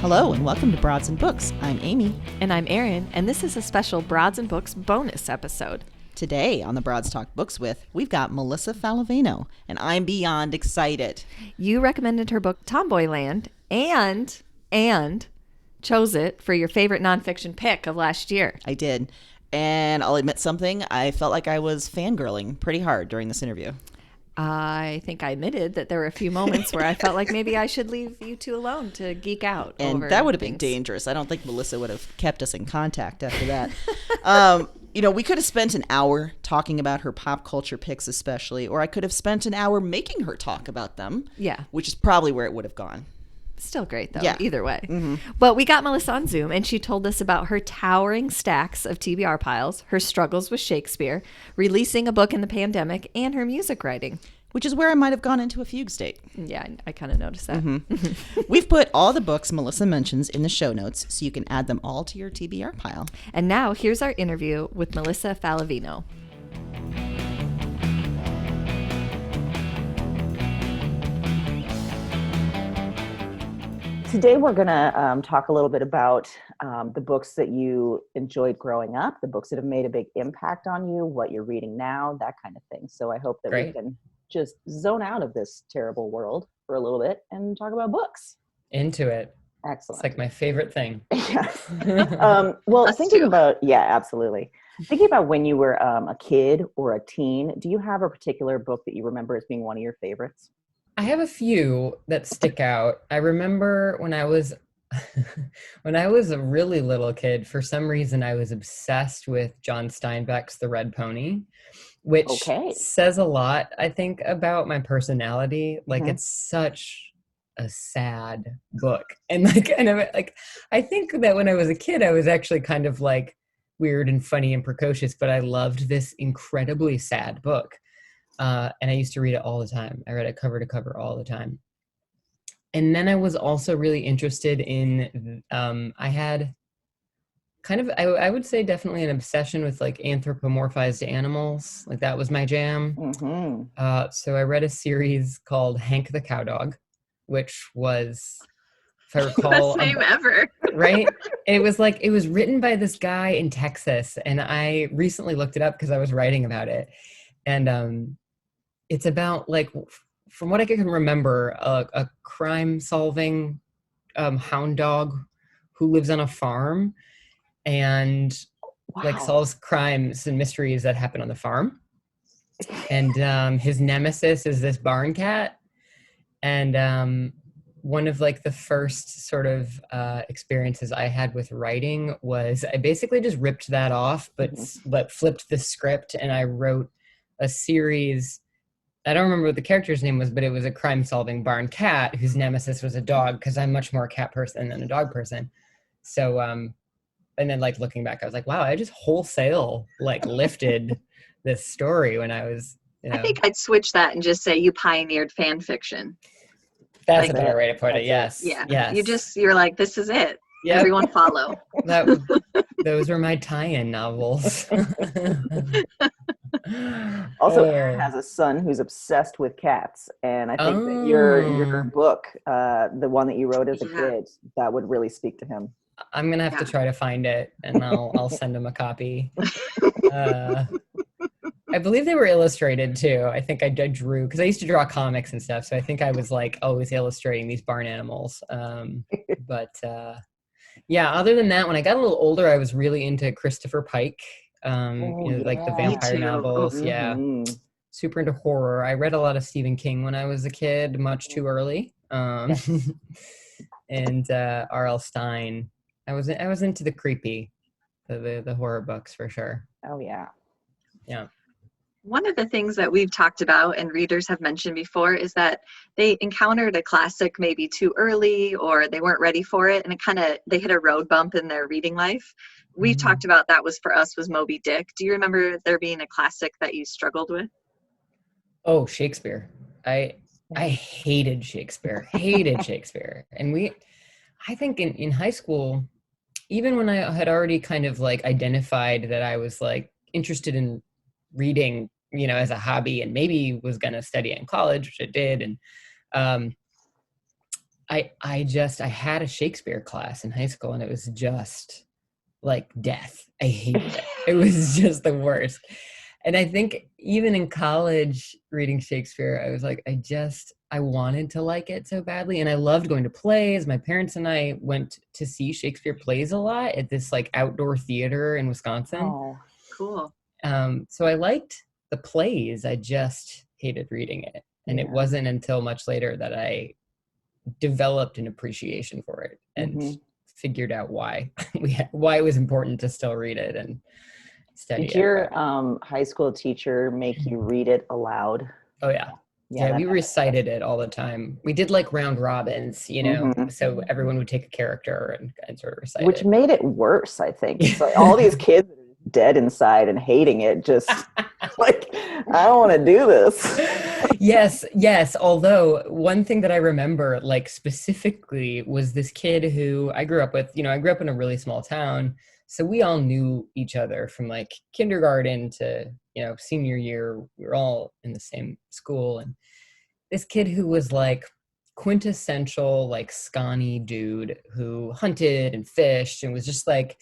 Hello and welcome to Broads and Books. I'm Amy. And I'm Erin, and this is a special Broads and Books bonus episode. Today on the Broads Talk Books With, we've got Melissa Faliveno, and I'm beyond excited. You recommended her book Tomboyland and chose it for your favorite nonfiction pick of last year. I did. And I'll admit something, I felt like I was fangirling pretty hard during this interview. I think I admitted that there were a few moments where I felt like maybe I should leave you two alone to geek out. And over that would have been things. dangerous. I don't think Melissa would have kept us in contact after that. We could have spent an hour talking about her pop culture picks especially, or I could have spent an hour making her talk about them. Yeah. Which is probably where it would have gone. Still great, though, Yeah. either way. Mm-hmm. But we got Melissa on Zoom, and she told us about her towering stacks of TBR piles, her struggles with Shakespeare, releasing a book in the pandemic, and her music writing. Which is where I might have gone into a fugue state. Yeah, I kind of noticed that. Mm-hmm. We've put all the books Melissa mentions in the show notes, so you can add them all to your TBR pile. And now, here's our interview with Melissa Faliveno. Today we're going to talk a little bit about the books that you enjoyed growing up, the books that have made a big impact on you, what you're reading now, that kind of thing. So I hope that we can just zone out of this terrible world for a little bit and talk about books. Into it. Excellent. It's like my favorite thing. Yeah. Absolutely. Thinking about when you were a kid or a teen, do you have a particular book that you remember as being one of your favorites? I have a few that stick out. I remember when I was a really little kid, for some reason I was obsessed with John Steinbeck's The Red Pony, which says a lot, I think, about my personality. Like, it's such a sad book. And I think that when I was a kid, I was actually kind of like weird and funny and precocious, but I loved this incredibly sad book. And I used to read it all the time. I read it cover to cover all the time. And then I was also really interested in, I had kind of, I would say definitely an obsession with like anthropomorphized animals. Like that was my jam. Mm-hmm. So I read a series called Hank the Cowdog, which was, if I recall, best name ever. Right? It was written by this guy in Texas. And I recently looked it up because I was writing about it. And it's about, like, from what I can remember, a crime-solving hound dog who lives on a farm and like solves crimes and mysteries that happen on the farm. And his nemesis is this barn cat. And one of like the first sort of experiences I had with writing was I basically just ripped that off, but flipped the script and I wrote a series. I don't remember what the character's name was, but it was a crime-solving barn cat whose nemesis was a dog, because I'm much more a cat person than a dog person. So, and then like looking back, I was like, wow, I just wholesale like lifted this story when I was, I think I'd switch that and just say you pioneered fan fiction. That's a better way to put it. Yes. Yeah. Yes. You're like, this is it. Yep. Everyone follow. Those were my tie-in novels. Also, Erin has a son who's obsessed with cats, and I think that your book, the one that you wrote as a kid, that would really speak to him. I'm gonna have to try to find it, and I'll send him a copy. I believe they were illustrated too. I think I drew, because I used to draw comics and stuff, so I think I was like always illustrating these barn animals. Yeah, other than that, when I got a little older, I was really into Christopher Pike, like the vampire novels. Mm-hmm. Yeah, super into horror. I read a lot of Stephen King when I was a kid, much too early. And R.L. Stine. I was into the creepy, the horror books for sure. Oh yeah. Yeah. One of the things that we've talked about and readers have mentioned before is that they encountered a classic maybe too early, or they weren't ready for it, and they hit a road bump in their reading life. We've talked about that was Moby Dick. Do you remember there being a classic that you struggled with? Oh, Shakespeare. I hated Shakespeare. And I think in high school, even when I had already kind of like identified that I was like interested in reading, as a hobby, and maybe was going to study in college, which I did. And I had a Shakespeare class in high school, and it was just like death. I hated it. It was just the worst. And I think even in college reading Shakespeare, I was like, I wanted to like it so badly. And I loved going to plays. My parents and I went to see Shakespeare plays a lot at this like outdoor theater in Wisconsin. Oh, Cool. So I liked the plays. I just hated reading it. And it wasn't until much later that I developed an appreciation for it and figured out why it was important to still read it and study it. Did your high school teacher make you read it aloud? Oh yeah. Yeah, we recited it all the time. We did like round robins, you know, so everyone would take a character and sort of recite Which it. made it worse, I think. It's like all these kids are dead inside and hating it, just like, I don't want to do this. Yes. Although one thing that I remember like specifically was this kid who I grew up with. You know, I grew up in a really small town, so we all knew each other from like kindergarten to, you know, senior year. We were all in the same school. And this kid who was like quintessential, like scrawny dude who hunted and fished and was just like,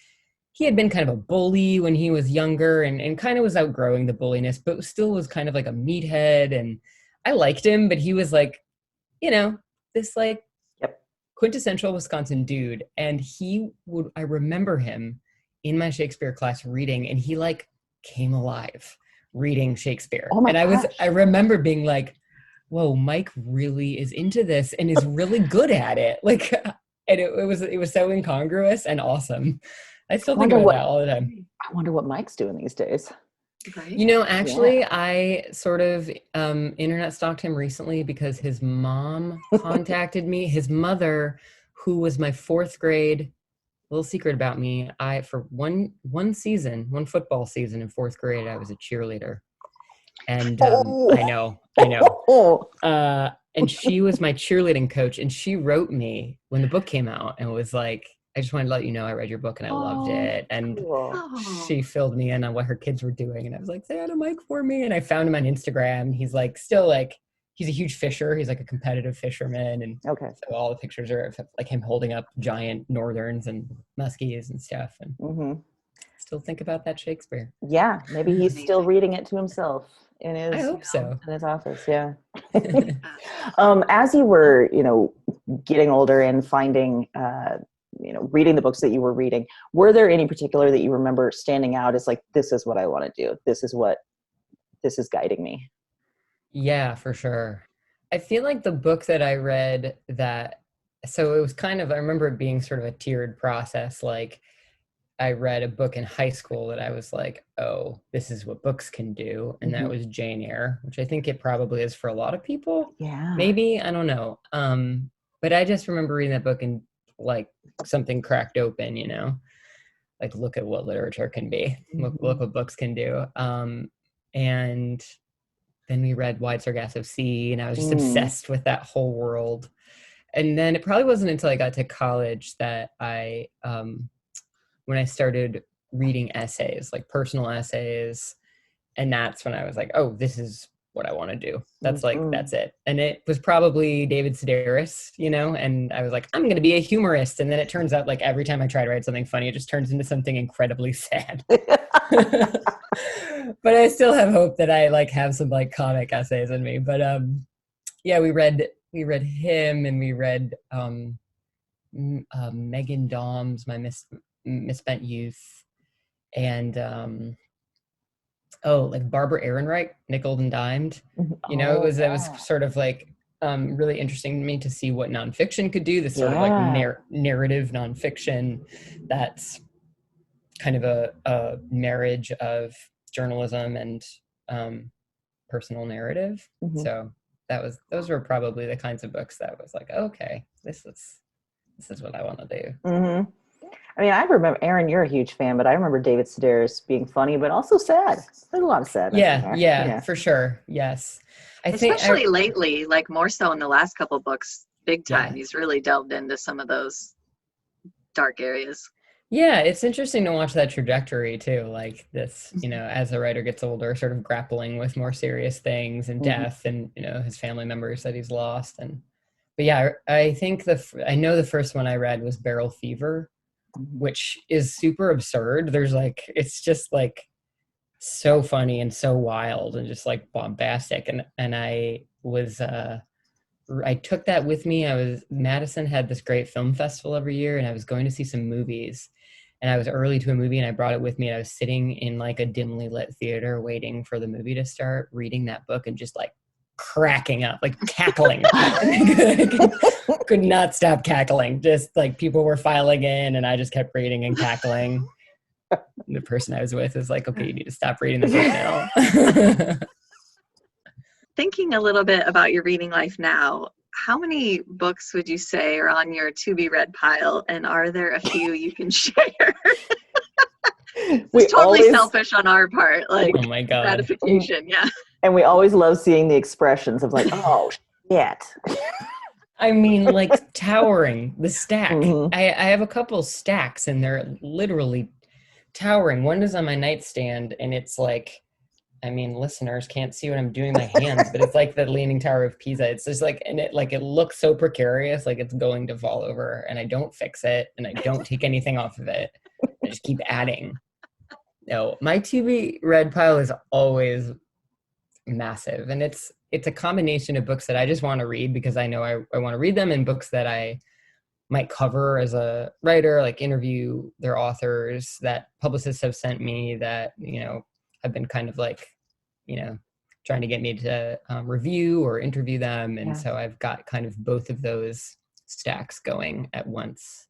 he had been kind of a bully when he was younger and kind of was outgrowing the bulliness, but still was kind of like a meathead. And I liked him, but he was like, you know, this like quintessential Wisconsin dude. And I remember him in my Shakespeare class reading, and he like came alive reading Shakespeare. Oh my gosh. I remember being like, whoa, Mike really is into this and is really good at it. Like, and it was so incongruous and awesome. I still think about that all the time. I wonder what Mike's doing these days. Right. You know, actually, I sort of internet stalked him recently because his mom contacted me. His mother, who was my fourth grade, little secret about me, for one football season in fourth grade, I was a cheerleader. And I know. And she was my cheerleading coach, and she wrote me when the book came out and was like, I just wanted to let you know I read your book and I loved it. And she filled me in on what her kids were doing. And I was like, say hi to Mike for me. And I found him on Instagram. He's like, still like, he's a huge fisher. He's like a competitive fisherman. And so all the pictures are of like him holding up giant northerns and muskies and stuff. And still think about that Shakespeare. Yeah. Maybe he's still reading it to himself in his, I hope so. In his office. Yeah. As you were, you know, getting older and finding, you know, reading the books that you were reading, were there any particular that you remember standing out as like, this is what I want to do? This is guiding me. Yeah, for sure. I feel like the book that I read so it was kind of, I remember it being sort of a tiered process. Like I read a book in high school that I was like, oh, this is what books can do. And that was Jane Eyre, which I think it probably is for a lot of people. Yeah. Maybe, I don't know. But I just remember reading that book and like something cracked open, you know, like look at what literature can be, look what books can do. And then we read Wide Sargasso Sea, and I was just obsessed with that whole world. And then it probably wasn't until I got to college that when I started reading essays, like personal essays, and that's when I was like, oh, this is what I want to do. That's like, that's it. And it was probably David Sedaris, you know, and I was like, I'm going to be a humorist. And then it turns out like every time I try to write something funny, it just turns into something incredibly sad. But I still have hope that I like have some like comic essays in me. But yeah, we read him, and we read Megan Daum's My Misspent Youth, and like Barbara Ehrenreich, Nickeled and Dimed. You know, it was sort of like really interesting to me to see what nonfiction could do. This sort of like narrative nonfiction that's kind of a marriage of journalism and personal narrative. So those were probably the kinds of books that was like, okay, this is what I want to do. I mean, I remember, Aaron, you're a huge fan, but I remember David Sedaris being funny, but also sad. There's a lot of sadness. Yeah, for sure. Yes. Especially lately, like more so in the last couple books, big time. He's really delved into some of those dark areas. Yeah, it's interesting to watch that trajectory too. Like this, you know, as the writer gets older, sort of grappling with more serious things and death and, you know, his family members that he's lost. And But yeah, I think I know the first one I read was Barrel Fever, which is super absurd. There's like, it's just like so funny and so wild and just like bombastic. And I was, I took that with me. Madison had this great film festival every year, and I was going to see some movies, and I was early to a movie, and I brought it with me, and I was sitting in like a dimly lit theater waiting for the movie to start, reading that book and just like cracking up, like cackling. Could not stop cackling. Just like people were filing in and I just kept reading and cackling. The person I was with was like, okay, you need to stop reading the book now. Thinking a little bit about your reading life now, how many books would you say are on your to be read pile, and are there a few you can share? It's totally selfish on our part, like, oh my God, gratification. Yeah. And we always love seeing the expressions of like, oh shit. I mean, like towering, the stack. Mm-hmm. I have a couple stacks and they're literally towering. One is on my nightstand and it's like, I mean, listeners can't see what I'm doing with my hands, but it's like the Leaning Tower of Pisa. It's just like, and it looks so precarious, like it's going to fall over, and I don't fix it and I don't take anything off of it. I just keep adding. No, my to be read pile is always massive, and it's a combination of books that I just want to read because I know I want to read them, and books that I might cover as a writer, like interview their authors that publicists have sent me that, you know, have been kind of like, you know, trying to get me to review or interview them. And so I've got kind of both of those stacks going at once,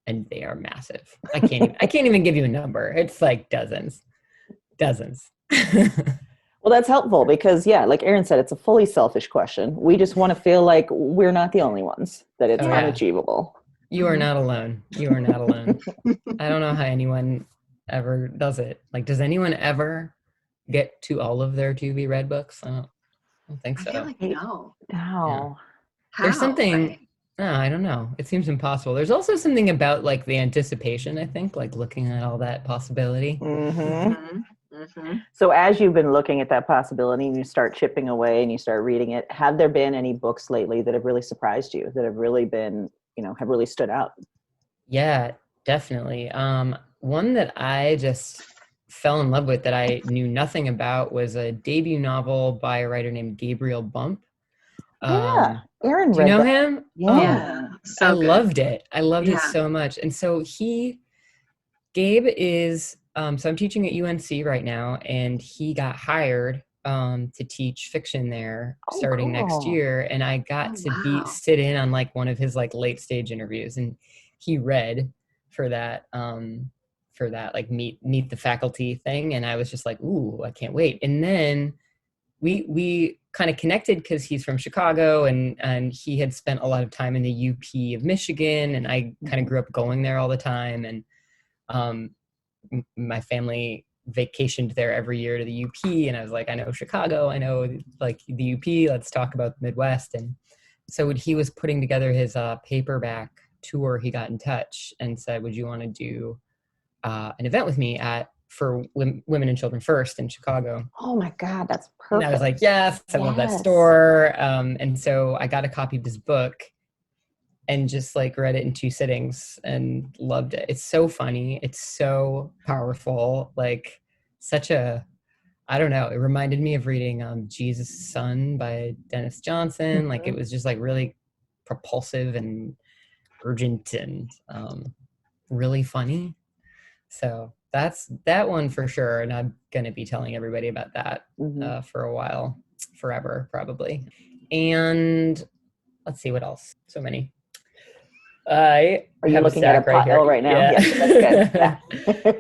and they are massive. I can't even give you a number. It's like dozens. Well, that's helpful because, yeah, like Erin said, it's a fully selfish question. We just want to feel like we're not the only ones, that it's unachievable. You are not alone. You are not alone. I don't know how anyone ever does it. Like, does anyone ever get to all of their to be read books? I don't think so. I feel like no. No. How? There's something, no, I don't know. It seems impossible. There's also something about like the anticipation, I think, like looking at all that possibility. Mm-hmm. Mm-hmm. Mm-hmm. So as you've been looking at that possibility and you start chipping away and you start reading it, have there been any books lately that have really surprised you, that have really been, you know, have really stood out? Yeah, definitely. One that I just fell in love with that I knew nothing about was a debut novel by a writer named Gabriel Bump. Yeah, Erin do you read know that. him? Yeah. So I good. loved it. I loved it so much. And so Gabe is, so I'm teaching at UNC right now, and he got hired to teach fiction there starting next year. And I got to sit in on like one of his like late stage interviews, and he read for that like meet the faculty thing. And I was just like, ooh, I can't wait. And then we kind of connected because he's from Chicago, and he had spent a lot of time in the UP of Michigan, and I kind of grew up going there all the time. And my family vacationed there every year to the UP, and I was like, I know Chicago, I know like the UP, let's talk about the Midwest. And so when he was putting together his paperback tour, he got in touch and said, would you want to do an event with me for Women and Children First in Chicago? Oh my God, that's perfect. And I was like, yes, I love that store. And so I got a copy of his book and just like read it in 2 sittings and loved it. It's so funny. It's so powerful. Like I don't know. It reminded me of reading Jesus' Son by Dennis Johnson. Mm-hmm. Like it was just like really propulsive and urgent and really funny. So that's that one for sure. And I'm going to be telling everybody about that for a while, forever probably. And let's see what else. So many. Are you looking at a pile right now? Yeah. Yes, that's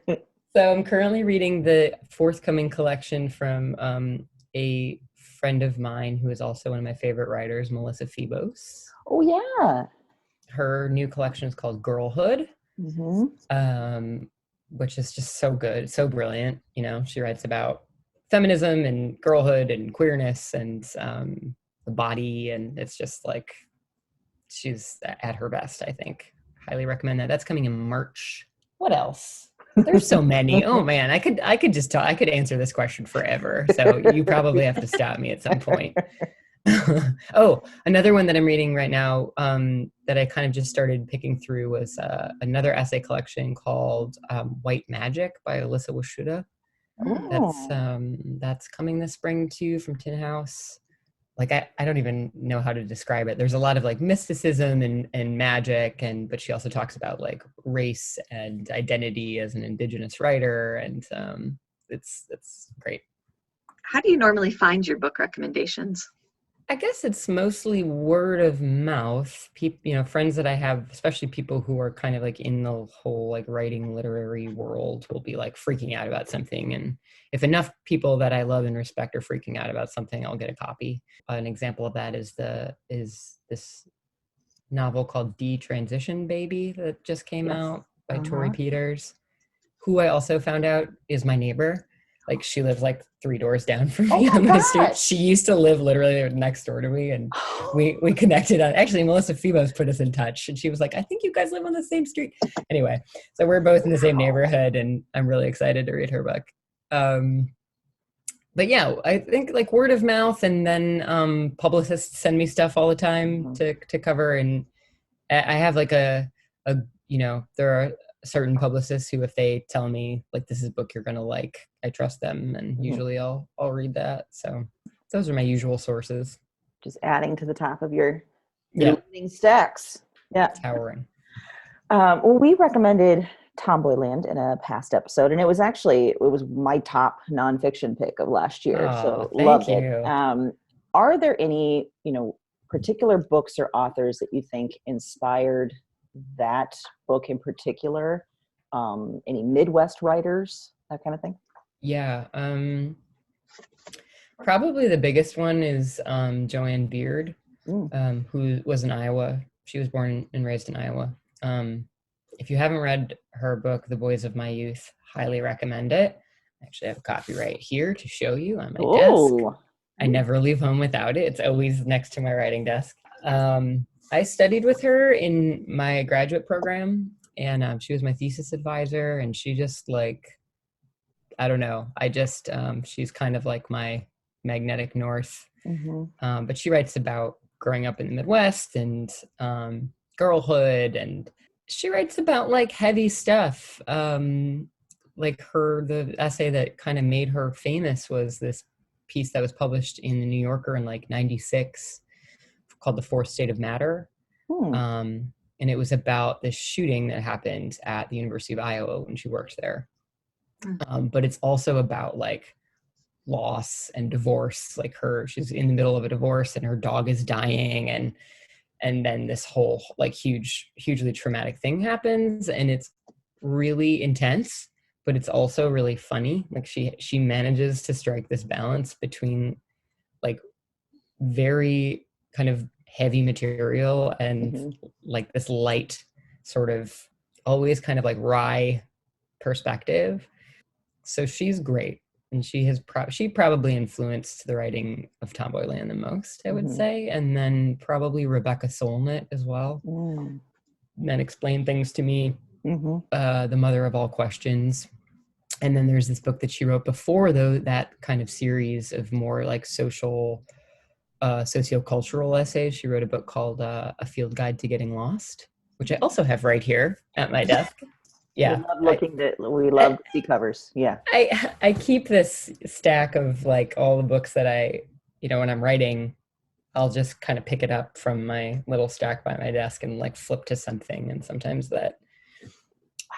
good. So I'm currently reading the forthcoming collection from a friend of mine who is also one of my favorite writers, Melissa Faliveno. Oh yeah. Her new collection is called Girlhood, which is just so good, so brilliant. You know, she writes about feminism and girlhood and queerness and the body, and it's just like she's at her best, I think. Highly recommend that. That's coming in March. What else? There's so many. Oh man, I could answer this question forever. So you probably have to stop me at some point. Oh, another one that I'm reading right now that I kind of just started picking through was another essay collection called White Magic by Alyssa Washudah. That's coming this spring too from Tin House. Like I don't even know how to describe it. There's a lot of like mysticism and magic, but she also talks about like race and identity as an Indigenous writer, and it's great. How do you normally find your book recommendations? I guess it's mostly word of mouth. People, friends that I have, especially people who are kind of like in the whole like writing literary world, will be like freaking out about something. And if enough people that I love and respect are freaking out about something, I'll get a copy. An example of that is this novel called Detransition Baby that just came out by Tori Peters, who I also found out is my neighbor. Like she lives like 3 doors down from me on my street. She used to live literally next door to me, and we connected on. Actually, Melissa Faliveno put us in touch, and she was like, "I think you guys live on the same street." Anyway, so we're both in the same neighborhood, and I'm really excited to read her book. But yeah, I think like word of mouth, and then publicists send me stuff all the time to cover, and I have like there are certain publicists who, if they tell me like this is a book you're gonna like, I trust them, and usually I'll read that. So those are my usual sources. Just adding to the top of your reading stacks. Yeah, towering. Well, we recommended Tomboyland in a past episode, and it was my top nonfiction pick of last year. So loved it. Are there any particular books or authors that you think inspired that book in particular? Any Midwest writers, that kind of thing? Yeah. Probably the biggest one is Joanne Beard, who was in Iowa. She was born and raised in Iowa. If you haven't read her book, The Boys of My Youth, highly recommend it. I actually have a copy right here to show you on my desk. I never leave home without it. It's always next to my writing desk. I studied with her in my graduate program, and she was my thesis advisor, and she just like, I don't know. She's kind of like my magnetic north. But she writes about growing up in the Midwest and girlhood, and she writes about like heavy stuff. Like the essay that kind of made her famous was this piece that was published in the New Yorker in like 96 called The Fourth State of Matter. And it was about this shooting that happened at the University of Iowa when she worked there. But it's also about like loss and divorce. Like she's in the middle of a divorce and her dog is dying, and then this whole like hugely traumatic thing happens, and it's really intense, but it's also really funny. Like she manages to strike this balance between like very kind of heavy material and like this light sort of always kind of like wry perspective. So she's great, and she probably influenced the writing of Tomboyland the most, I would say, and then probably Rebecca Solnit as well. Then Explain Things to Me, The Mother of All Questions. And then there's this book that she wrote before that kind of series of more like sociocultural essays. She wrote a book called A Field Guide to Getting Lost, which I also have right here at my desk. Yeah, we love to see covers. Yeah, I keep this stack of like all the books that I, when I'm writing, I'll just kind of pick it up from my little stack by my desk and like flip to something, and sometimes that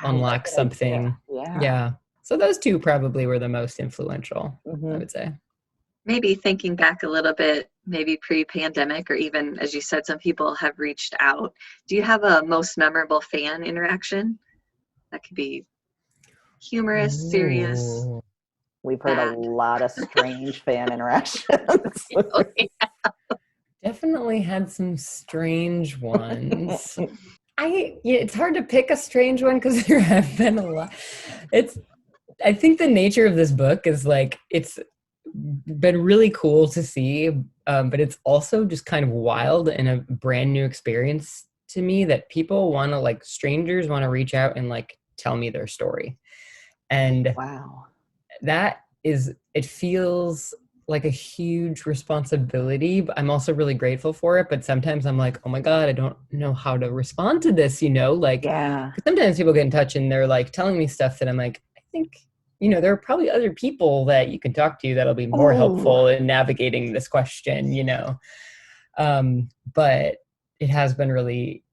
unlocks something. Yeah. So those two probably were the most influential, I would say. Maybe thinking back a little bit, maybe pre-pandemic, or even, as you said, some people have reached out. Do you have a most memorable fan interaction? That could be humorous, serious. We've heard a lot of strange fan interactions. Definitely had some strange ones. It's hard to pick a strange one because there have been a lot. I think the nature of this book is like, it's been really cool to see, but it's also just kind of wild and a brand new experience to me that people want to, like, strangers want to reach out and like tell me their story. And wow, that is, it feels like a huge responsibility, but I'm also really grateful for it. But sometimes I'm like, oh my God, I don't know how to respond to this, like, Yeah. 'cause sometimes people get in touch and they're like telling me stuff that I'm like, I think, there are probably other people that you can talk to that'll be more helpful in navigating this question, but it has been really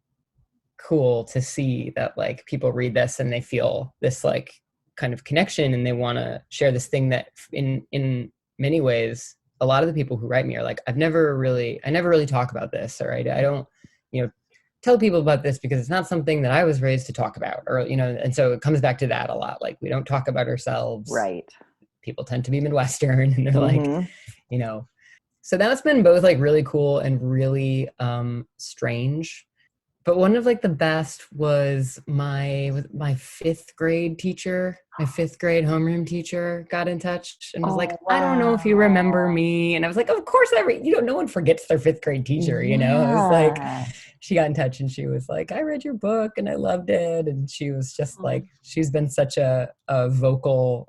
cool to see that like people read this and they feel this like kind of connection and they want to share this thing that in many ways, a lot of the people who write me are like, I never really talk about this, or I don't, tell people about this because it's not something that I was raised to talk about, or, and so it comes back to that a lot. Like, we don't talk about ourselves. Right. People tend to be Midwestern and they're like, so that's been both like really cool and really strange. But one of like the best was my fifth grade teacher, my fifth grade homeroom teacher got in touch and was like, wow. I don't know if you remember me. And I was like, of course no one forgets their fifth grade teacher, It was like, she got in touch and she was like, I read your book and I loved it. And she was just like, she's been such a vocal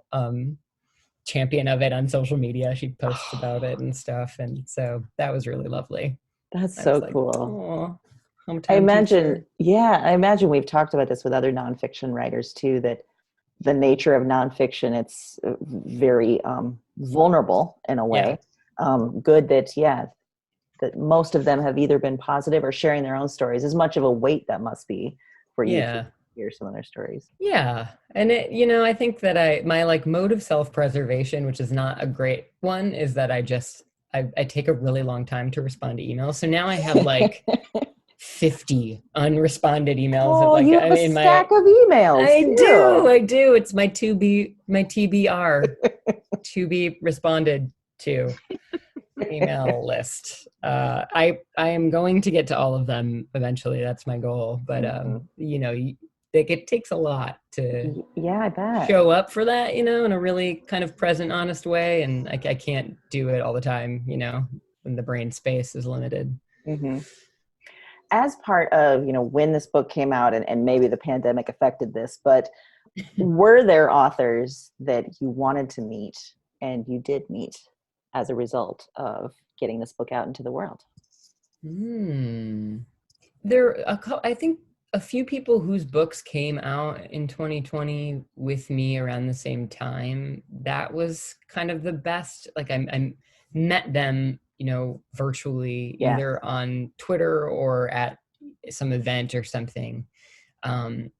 champion of it on social media. She posts about it and stuff. And so that was really lovely. That's so like, cool. I imagine we've talked about this with other nonfiction writers too, that the nature of nonfiction, it's very vulnerable in a way. Good that most of them have either been positive or sharing their own stories. As much of a weight that must be for you to hear some of their stories. Yeah. And it, I think that my like mode of self-preservation, which is not a great one, is that I take a really long time to respond to emails. So now I have like 50 unresponded emails. Oh, you have a stack of emails. I do. It's my TBR, to be responded to email list. I am going to get to all of them eventually. That's my goal. But it takes a lot to I bet. show up for that, in a really kind of present, honest way. And I can't do it all the time, when the brain space is limited. Mm-hmm. As part of, when this book came out, and maybe the pandemic affected this, but were there authors that you wanted to meet and you did meet as a result of getting this book out into the world? I think a few people whose books came out in 2020 with me around the same time. That was kind of the best. Like I met them, virtually, either on Twitter or at some event or something. And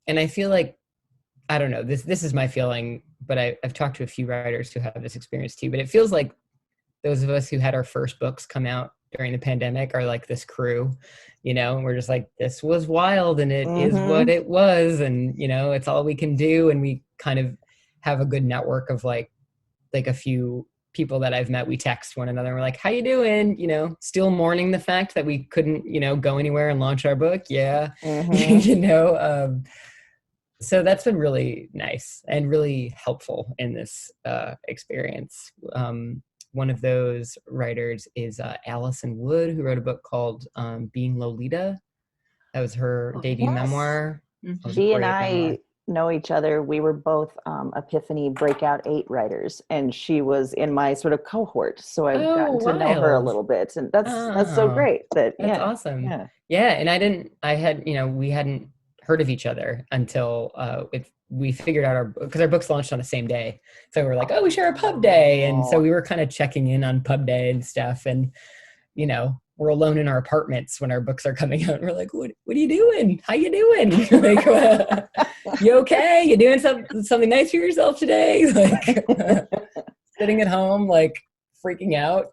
I feel like, I don't know, this is my feeling, but I've talked to a few writers who have this experience too, but it feels like those of us who had our first books come out during the pandemic are like this crew, and we're just like, this was wild and it is what it was. And, it's all we can do. And we kind of have a good network of like a few people that I've met. We text one another and we're like, how you doing? Still mourning the fact that we couldn't, go anywhere and launch our book. Yeah. So that's been really nice and really helpful in this experience. One of those writers is Allison Wood, who wrote a book called Being Lolita. That was her debut memoir. She and I know each other. We were both Epiphany Breakout 8 writers, and she was in my sort of cohort. So I've gotten to know her a little bit, and that's so great. That's awesome. Yeah, and we hadn't heard of each other until we figured out because our books launched on the same day. So we're like, we share a pub day. And so we were kind of checking in on pub day and stuff. And, we're alone in our apartments when our books are coming out. And we're like, what are you doing? How you doing? Like, you okay? You doing something nice for yourself today? Like sitting at home, like freaking out,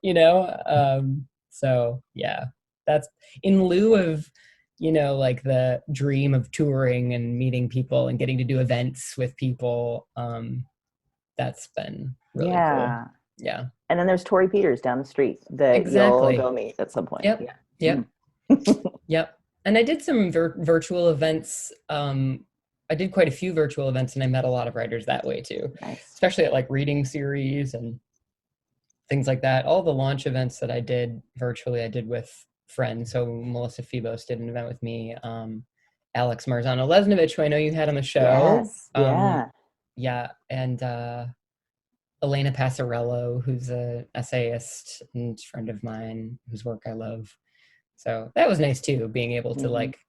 So yeah, that's in lieu of, like the dream of touring and meeting people and getting to do events with people. That's been really cool. Yeah. And then there's Tori Peters down the street that you'll go meet at some point. Yep. Yep. And I did some virtual events. I did quite a few virtual events and I met a lot of writers that way too. Nice. Especially at like reading series and things like that. All the launch events that I did virtually, I did with friends. So Melissa Faliveno did an event with me. Alex Marzano-Lesnovich, who I know you had on the show. Yes. Yeah. And Elena Passarello, who's an essayist and friend of mine whose work I love. So that was nice too, being able to like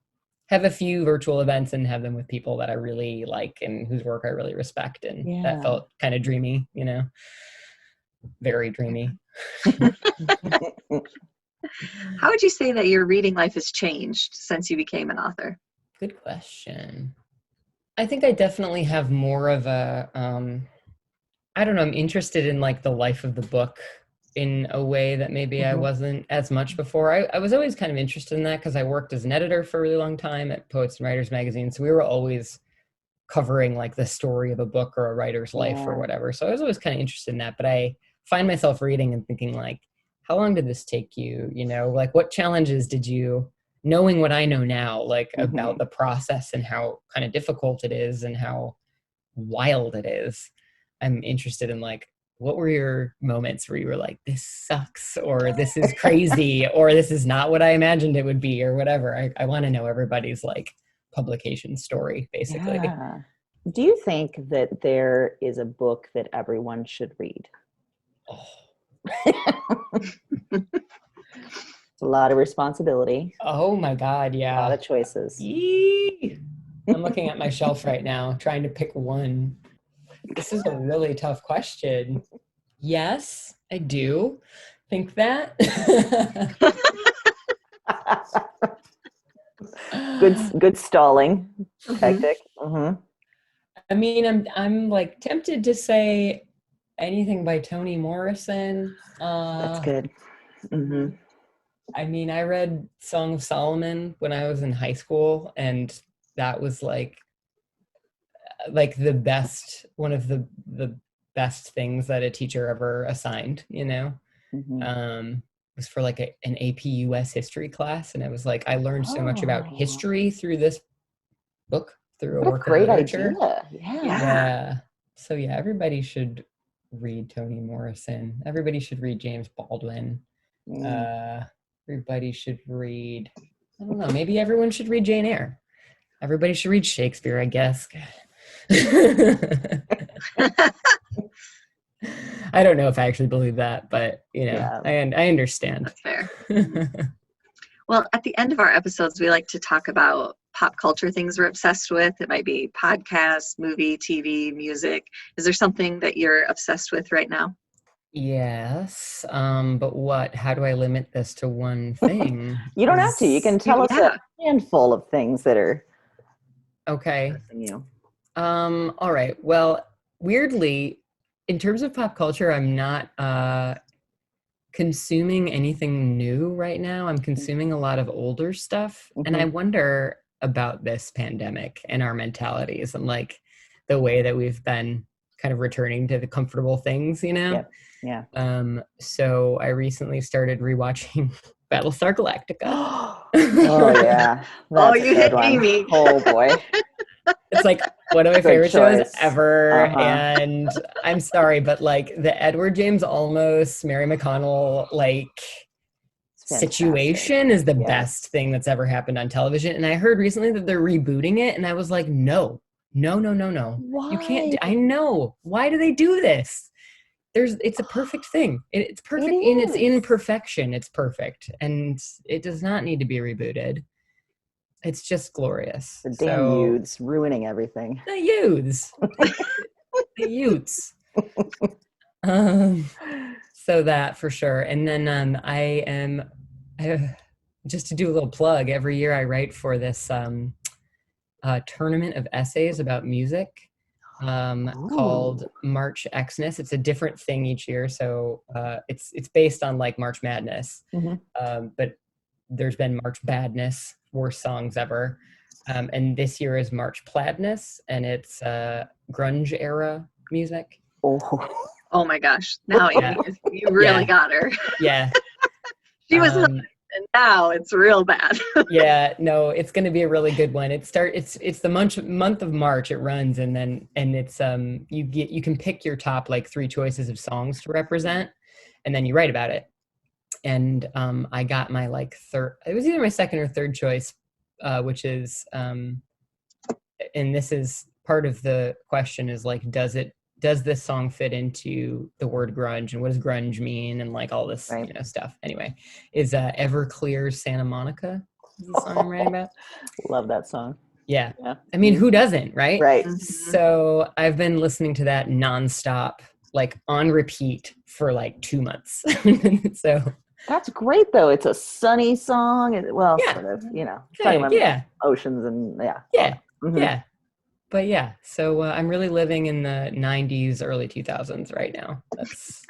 have a few virtual events and have them with people that I really like and whose work I really respect. And that felt kind of dreamy, you know, very dreamy. How would you say that your reading life has changed since you became an author? Good question. I think I definitely have more of a, I don't know, I'm interested in like the life of the book in a way that maybe I wasn't as much before. I was always kind of interested in that because I worked as an editor for a really long time at Poets and Writers magazine. So we were always covering like the story of a book or a writer's life or whatever. So I was always kind of interested in that, but I find myself reading and thinking like, how long did this take you? You know, like what challenges did you, knowing what I know now, like about the process and how kind of difficult it is and how wild it is. I'm interested in like, what were your moments where you were like, this sucks, or this is crazy, or this is not what I imagined it would be, or whatever. I want to know everybody's like publication story, basically. Yeah. Do you think that there is a book that everyone should read? Oh. It's a lot of responsibility. Oh my God, yeah. A lot of choices. Yee! I'm looking at my shelf right now, trying to pick one. This is a really tough question. Yes, I do think that. Good stalling tactic. I mean, I'm like tempted to say anything by Toni Morrison. That's good. I mean, I read Song of Solomon when I was in high school, and that was like the best, one of the best things that a teacher ever assigned, you know. It was for like an AP US history class, and it was like I learned so much about history through this book, through a work of literature. Yeah. So yeah, everybody should read Toni Morrison. Everybody should read James Baldwin. Everybody should read, I don't know, maybe everyone should read Jane Eyre. Everybody should read Shakespeare, I guess. I don't know if I actually believe that, but you know, I understand. That's fair. Well, at the end of our episodes, we like to talk about pop culture things we're obsessed with. It might be podcasts, movie, TV, music. Is there something that you're obsessed with right now? Yes, but what? How do I limit this to one thing? You don't have to. You can tell us a handful of things that are okay. You. All right. Well, weirdly, in terms of pop culture, I'm not consuming anything new right now. I'm consuming a lot of older stuff, and I wonder about this pandemic and our mentalities and like the way that we've been kind of returning to the comfortable things, you know? Yeah. So I recently started rewatching Battlestar Galactica. Oh yeah. Oh, you hit me. Oh boy. It's like one of my favorite shows ever. And I'm sorry, but like the Edward James Olmos, Mary McConnell, like situation is the best thing that's ever happened on television. And I heard recently that they're rebooting it. And I was like, no. Why? You can't. I know. Why do they do this? It's a perfect thing. It's perfect in its imperfection. It's perfect. And it does not need to be rebooted. It's just glorious. The damn youths ruining everything. The youths. The youths. So that for sure. And then I just to do a little plug, every year I write for this tournament of essays about music called March Xmas. It's a different thing each year. So it's based on like March Madness. But there's been March Badness, worst songs ever. And this year is March Pladness, and it's grunge era music. Oh my gosh. Now you really got her. Yeah. She was and now it's real bad. Yeah, no, it's going to be a really good one. It's the month of March it runs, and it's you can pick your top like 3 choices of songs to represent, and then you write about it. And I got my like third, it was either my second or third choice, which is and this is part of the question is like, does it does this song fit into the word grunge, and what does grunge mean, and like all this stuff. Anyway, is Everclear's Santa Monica is the song I'm writing about. Love that song. Yeah. I mean, who doesn't, right? Right. So I've been listening to that nonstop, like on repeat for like 2 months. So that's great, though. It's a sunny song. Sort of, talking about oceans and yeah. But yeah, so I'm really living in the 90s, early 2000s right now. That's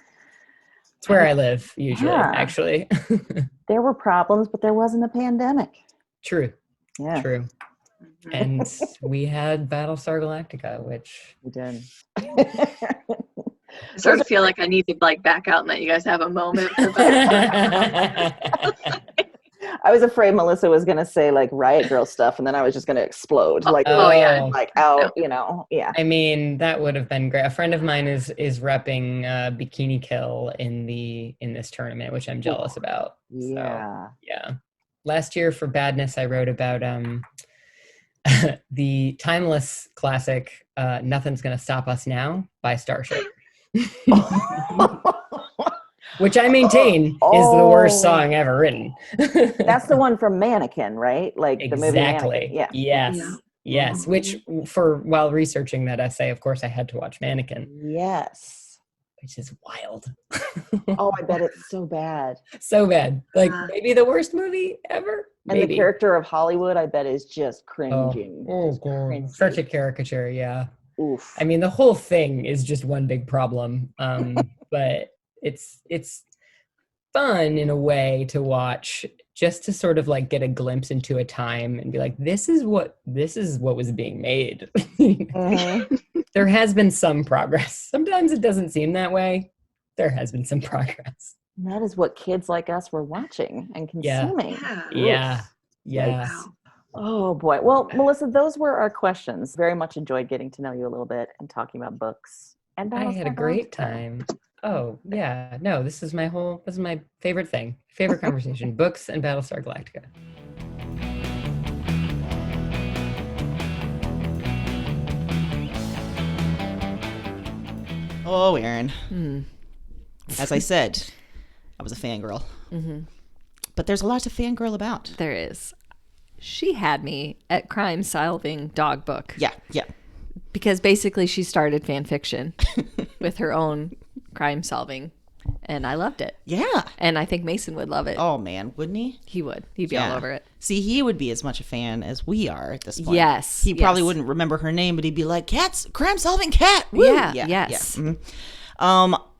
where I live usually, actually. There were problems, but there wasn't a pandemic. True. Yeah. True. And we had Battlestar Galactica, which we did. I sort of feel like I need to like back out and let you guys have a moment. I was afraid Melissa was going to say like Riot Girl stuff, and then I was just going to explode. Like, like out, yeah. I mean, that would have been great. A friend of mine is repping Bikini Kill in this tournament, which I'm jealous about. Yeah. So, yeah. Last year for Badness, I wrote about the timeless classic Nothing's Gonna Stop Us Now by Starship. Which I maintain is the worst song ever written. That's the one from Mannequin, right? Like the movie Mannequin. Yeah. Yes. Which while researching that essay, of course, I had to watch Mannequin. Yes. Which is wild. I bet it's so bad. So bad. Like maybe the worst movie ever. And the character of Hollywood, I bet, is just cringing. Oh, such a caricature, yeah. Oof. I mean, the whole thing is just one big problem. But it's fun in a way to watch, just to sort of like get a glimpse into a time and be like, this is what was being made. There has been some progress. Sometimes it doesn't seem that way. There has been some progress. And that is what kids like us were watching and consuming. Yeah. Yes. Wow. Oh boy. Well, Melissa, those were our questions. Very much enjoyed getting to know you a little bit and talking about books. And I had a great time. Oh yeah. No, this is my favorite thing. Favorite conversation. Books and Battlestar Galactica. Oh, Erin. As I said, I was a fangirl. But there's a lot to fangirl about. There is. She had me at crime-solving dog book. Yeah. Because basically she started fan fiction with her own crime-solving, and I loved it. Yeah. And I think Mason would love it. Oh, man, wouldn't he? He would. He'd be all over it. See, he would be as much a fan as we are at this point. Yes. He probably wouldn't remember her name, but he'd be like, crime-solving cat. Woo! Yeah. Yes. Yeah.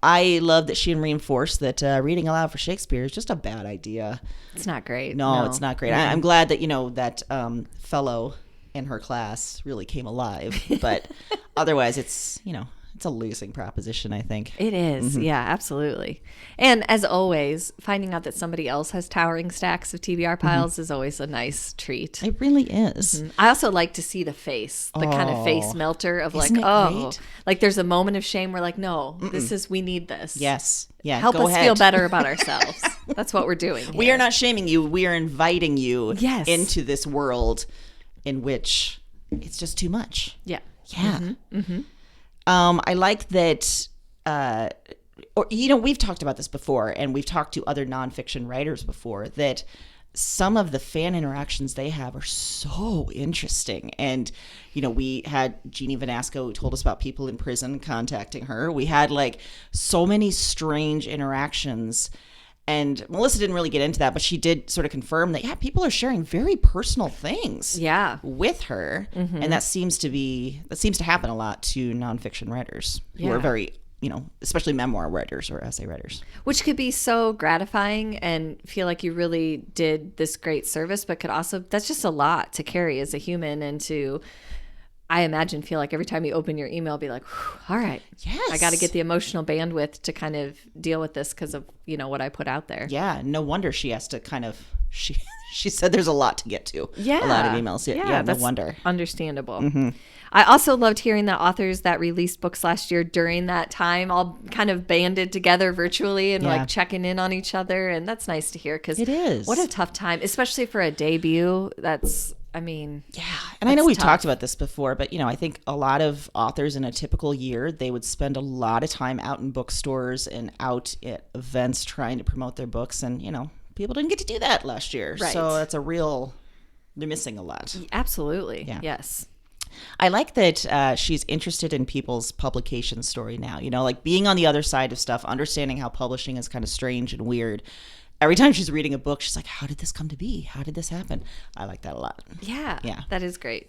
I love that she reinforced that reading aloud for Shakespeare is just a bad idea. It's not great. No, it's not great. I'm glad that, that fellow in her class really came alive. But otherwise, it's a losing proposition, I think. It is. Yeah, absolutely. And as always, finding out that somebody else has towering stacks of TBR piles is always a nice treat. It really is. I also like to see the face, the kind of face melter of like, great? Like there's a moment of shame where like, no, we need this. Yes. Yeah. Help go us ahead. feel better about ourselves. That's what we're doing here. We are not shaming you. We are inviting you into this world in which it's just too much. Yeah. Yeah. I like that, we've talked about this before, and we've talked to other nonfiction writers before, that some of the fan interactions they have are so interesting. And, we had Jeannie Vanasco who told us about people in prison contacting her. We had like so many strange interactions. And Melissa didn't really get into that, but she did sort of confirm that, people are sharing very personal things with her. And that seems to happen a lot to nonfiction writers who are very, especially memoir writers or essay writers. Which could be so gratifying and feel like you really did this great service, but could also, that's just a lot to carry as a human, and to, I imagine, feel like every time you open your email, be like, all right, I got to get the emotional bandwidth to kind of deal with this because of, what I put out there. Yeah. No wonder she has to kind of, she said there's a lot to get to. Yeah. A lot of emails. Yeah, no wonder. Understandable. I also loved hearing that authors that released books last year during that time all kind of banded together virtually and like checking in on each other. And that's nice to hear, because it is. What a tough time, especially for a debut. I mean, yeah. And I know we've tough. talked about this before, but I think a lot of authors in a typical year, they would spend a lot of time out in bookstores and out at events trying to promote their books. And, people didn't get to do that last year. Right. So that's they're missing a lot. Absolutely. Yeah. Yes. I like that she's interested in people's publication story now, like being on the other side of stuff, understanding how publishing is kind of strange and weird. Every time she's reading a book, she's like, how did this come to be? How did this happen? I like that a lot. Yeah. Yeah. That is great.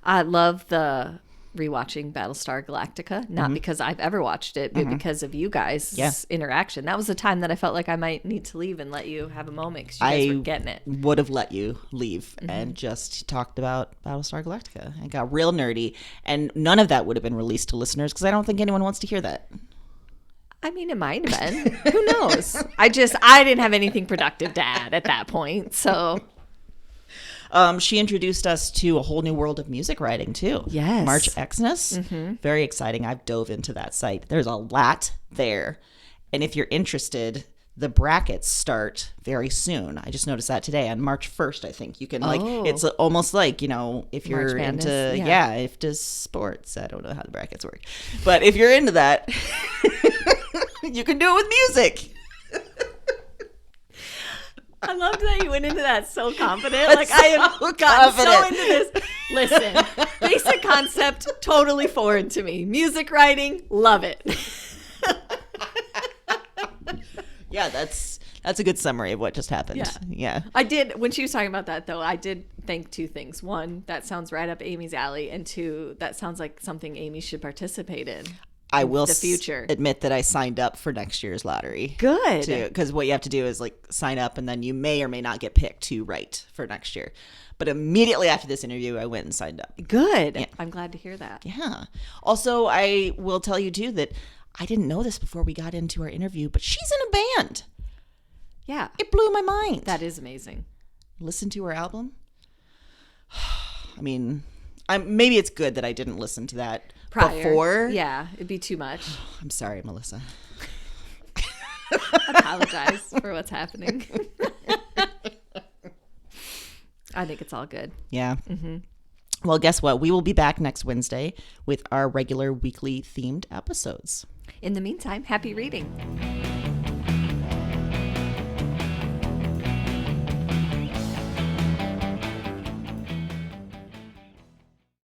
I love the rewatching Battlestar Galactica, not because I've ever watched it, but because of you guys' interaction. That was the time that I felt like I might need to leave and let you have a moment because you guys were getting it. Would have let you leave and just talked about Battlestar Galactica and got real nerdy. And none of that would have been released to listeners because I don't think anyone wants to hear that. I mean, it might have been. Who knows? I didn't have anything productive to add at that point, so... She introduced us to a whole new world of music writing too. Yes. March Xmas. Very exciting. I've dove into that site. There's a lot there. And if you're interested, the brackets start very soon. I just noticed that today on March 1st, I think. You can it's almost like, if you're March Madness, into, if to sports. I don't know how the brackets work. But if you're into that, you can do it with music. I loved that you went into that so confident. Like, I have gotten so into this. Listen, basic concept, totally foreign to me. Music writing, love it. Yeah, that's a good summary of what just happened. Yeah. I did, when she was talking about that, though, I did think two things. One, that sounds right up Amy's alley. And two, that sounds like something Amy should participate in. I will the future. Admit that I signed up for next year's lottery. Good. Because what you have to do is sign up and then you may or may not get picked to write for next year. But immediately after this interview, I went and signed up. Good. Yeah. I'm glad to hear that. Yeah. Also, I will tell you too that I didn't know this before we got into our interview, but she's in a band. Yeah. It blew my mind. That is amazing. Listen to her album. I mean, maybe it's good that I didn't listen to that before. Yeah, it'd be too much. I'm sorry, Melissa. I apologize for what's happening. I think it's all good. Yeah. Well, guess what? We will be back next Wednesday with our regular weekly themed episodes. In the meantime, happy reading.